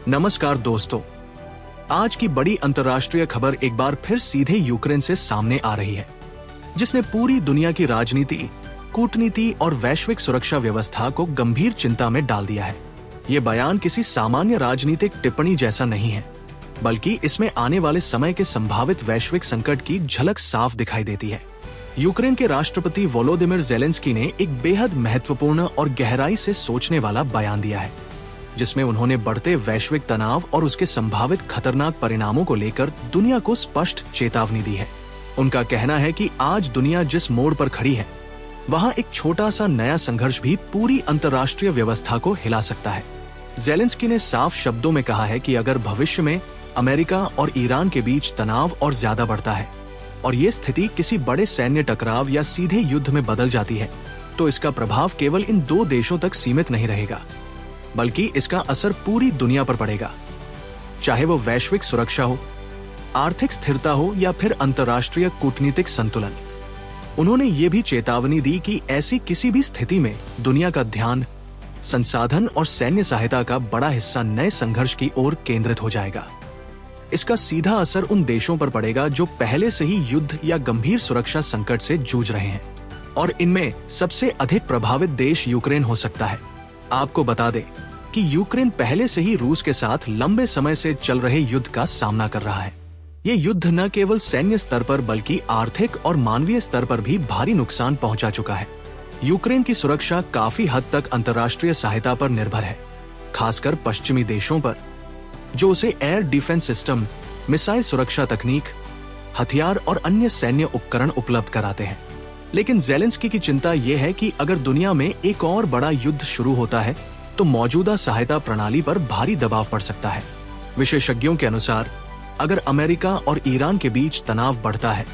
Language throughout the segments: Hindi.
नमस्कार दोस्तों, आज की बड़ी अंतर्राष्ट्रीय खबर एक बार फिर सीधे यूक्रेन से सामने आ रही है, जिसने पूरी दुनिया की राजनीति, कूटनीति और वैश्विक सुरक्षा व्यवस्था को गंभीर चिंता में डाल दिया है। ये बयान किसी सामान्य राजनीतिक टिप्पणी जैसा नहीं है, बल्कि इसमें आने वाले समय के संभावित वैश्विक संकट की झलक साफ दिखाई देती है। यूक्रेन के राष्ट्रपति वोलोदिमिर ज़ेलेंस्की ने एक बेहद महत्वपूर्ण और गहराई से सोचने वाला बयान दिया है, जिसमें उन्होंने बढ़ते वैश्विक तनाव और उसके संभावित खतरनाक परिणामों को लेकर दुनिया को स्पष्ट चेतावनी दी है। उनका कहना है कि आज दुनिया जिस मोड़ पर खड़ी है, वहां एक छोटा सा नया संघर्ष भी पूरी अंतर्राष्ट्रीय व्यवस्था को हिला सकता है। ज़ेलेंस्की ने साफ शब्दों में कहा है कि अगर भविष्य में अमेरिका और ईरान के बीच तनाव और ज्यादा बढ़ता है और ये स्थिति किसी बड़े सैन्य टकराव या सीधे युद्ध में बदल जाती है, तो इसका प्रभाव केवल इन दो देशों तक सीमित नहीं रहेगा, बल्कि इसका असर पूरी दुनिया पर पड़ेगा, चाहे वो वैश्विक सुरक्षा हो, आर्थिक स्थिरता हो या फिर अंतर्राष्ट्रीय कूटनीतिक संतुलन। उन्होंने ये भी चेतावनी दी कि ऐसी किसी भी स्थिति में दुनिया का ध्यान, संसाधन और सैन्य सहायता का बड़ा हिस्सा नए संघर्ष की ओर केंद्रित हो जाएगा। इसका सीधा असर उन देशों पर पड़ेगा जो पहले से ही युद्ध या गंभीर सुरक्षा संकट से जूझ रहे हैं, और इनमें सबसे अधिक प्रभावित देश यूक्रेन हो सकता है। आपको बता दें कि यूक्रेन पहले से ही रूस के साथ लंबे समय से चल रहे युद्ध का सामना कर रहा है। ये युद्ध न केवल सैन्य स्तर पर बल्कि आर्थिक और मानवीय स्तर पर भी भारी नुकसान पहुंचा चुका है। यूक्रेन की सुरक्षा काफी हद तक अंतर्राष्ट्रीय सहायता पर निर्भर है, खासकर पश्चिमी देशों पर, जो उसे एयर डिफेंस सिस्टम, मिसाइल सुरक्षा तकनीक, हथियार और अन्य सैन्य उपकरण उपलब्ध कराते हैं। लेकिन ज़ेलेंस्की की चिंता यह है कि अगर दुनिया में एक और बड़ा युद्ध शुरू होता है, तो मौजूदा सहायता प्रणाली पर भारी दबाव पड़ सकता है। विशेषज्ञों के अनुसार अगर अमेरिका और ईरान के बीच तनाव बढ़ता है,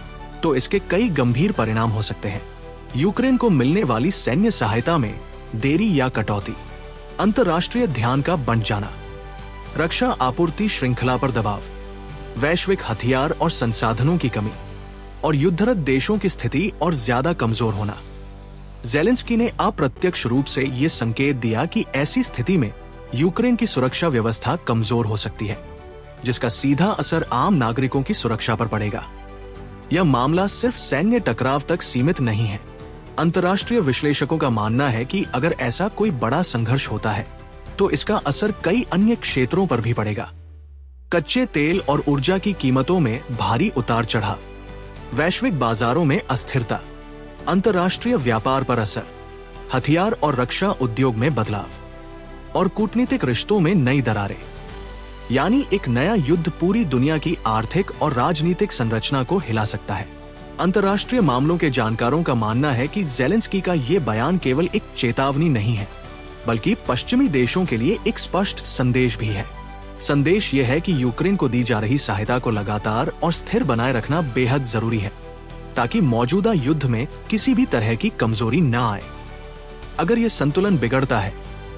तो इसके कई गंभीर परिणाम हो सकते हैं। यूक्रेन को मिलने वाली सैन्य सहायता में देरी या कटौती, अंतर्राष्ट्रीय ध्यान का बंट जाना, रक्षा आपूर्ति श्रृंखला पर दबाव, वैश्विक हथियार और संसाधनों की कमी और युद्धरत देशों की स्थिति और ज्यादा कमजोर होना। ज़ेलेंस्की ने अप्रत्यक्ष रूप से ये संकेत दिया कि ऐसी स्थिति में यूक्रेन की सुरक्षा व्यवस्था कमजोर हो सकती है, जिसका सीधा असर आम नागरिकों की सुरक्षा पर पड़ेगा। यह मामला सिर्फ सैन्य टकराव तक सीमित नहीं है। अंतर्राष्ट्रीय विश्लेषकों का मानना है कि अगर ऐसा कोई बड़ा संघर्ष होता है, तो इसका असर कई अन्य क्षेत्रों पर भी पड़ेगा। कच्चे तेल और ऊर्जा की कीमतों में भारी उतार चढ़ाव, वैश्विक बाजारों में अस्थिरता, अंतर्राष्ट्रीय व्यापार पर असर, हथियार और रक्षा उद्योग में बदलाव और कूटनीतिक रिश्तों में नई दरारें। यानी एक नया युद्ध पूरी दुनिया की आर्थिक और राजनीतिक संरचना को हिला सकता है। अंतर्राष्ट्रीय मामलों के जानकारों का मानना है कि ज़ेलेंस्की का ये बयान केवल एक चेतावनी नहीं है, बल्कि पश्चिमी देशों के लिए एक स्पष्ट संदेश भी है। संदेश यह है कि यूक्रेन को दी जा रही सहायता को लगातार और स्थिर बनाए रखना बेहद जरूरी है, ताकि मौजूदा युद्ध में किसी भी तरह की कमजोरी न आए। अगर ये संतुलन बिगड़ता है,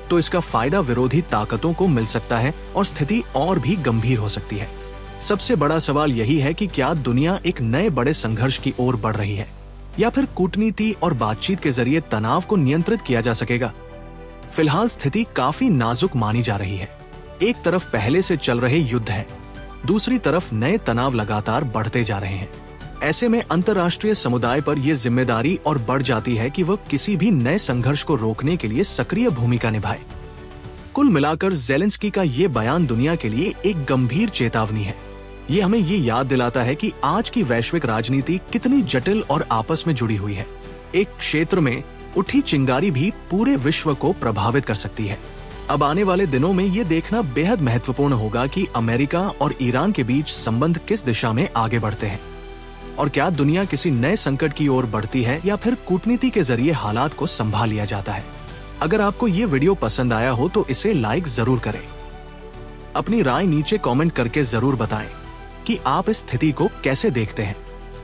तो इसका फायदा विरोधी ताकतों को मिल सकता है और स्थिति और भी गंभीर हो सकती है। सबसे बड़ा सवाल यही है कि क्या दुनिया एक नए बड़े संघर्ष की ओर बढ़ रही है, या फिर कूटनीति और बातचीत के जरिए तनाव को नियंत्रित किया जा सकेगा। फिलहाल स्थिति काफी नाजुक मानी जा रही है। एक तरफ पहले से चल रहे युद्ध है, दूसरी तरफ नए तनाव लगातार बढ़ते जा रहे हैं। ऐसे में अंतर्राष्ट्रीय समुदाय पर यह जिम्मेदारी और बढ़ जाती है कि वह किसी भी नए संघर्ष को रोकने के लिए सक्रिय भूमिका निभाए। कुल मिलाकर ज़ेलेंस्की का ये बयान दुनिया के लिए एक गंभीर चेतावनी है। ये हमें ये याद दिलाता है कि आज की वैश्विक राजनीति कितनी जटिल और आपस में जुड़ी हुई है। एक क्षेत्र में उठी चिंगारी भी पूरे विश्व को प्रभावित कर सकती है। अब आने वाले दिनों में ये देखना बेहद महत्वपूर्ण होगा कि अमेरिका और ईरान के बीच संबंध किस दिशा में आगे बढ़ते हैं, और क्या दुनिया किसी नए संकट की ओर बढ़ती है या फिर कूटनीति के जरिए हालात को संभाल लिया जाता है। अगर आपको ये वीडियो पसंद आया हो तो इसे लाइक जरूर करें। अपनी राय नीचे कमेंट करके जरूर बताएं कि आप इस स्थिति को कैसे देखते हैं,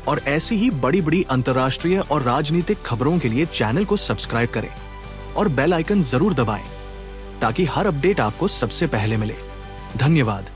और ऐसी ही बड़ी बड़ी अंतर्राष्ट्रीय और राजनीतिक खबरों के लिए चैनल को सब्सक्राइब करें और बेल आइकन जरूर दबाएं, ताकि हर अपडेट आपको सबसे पहले मिले। धन्यवाद।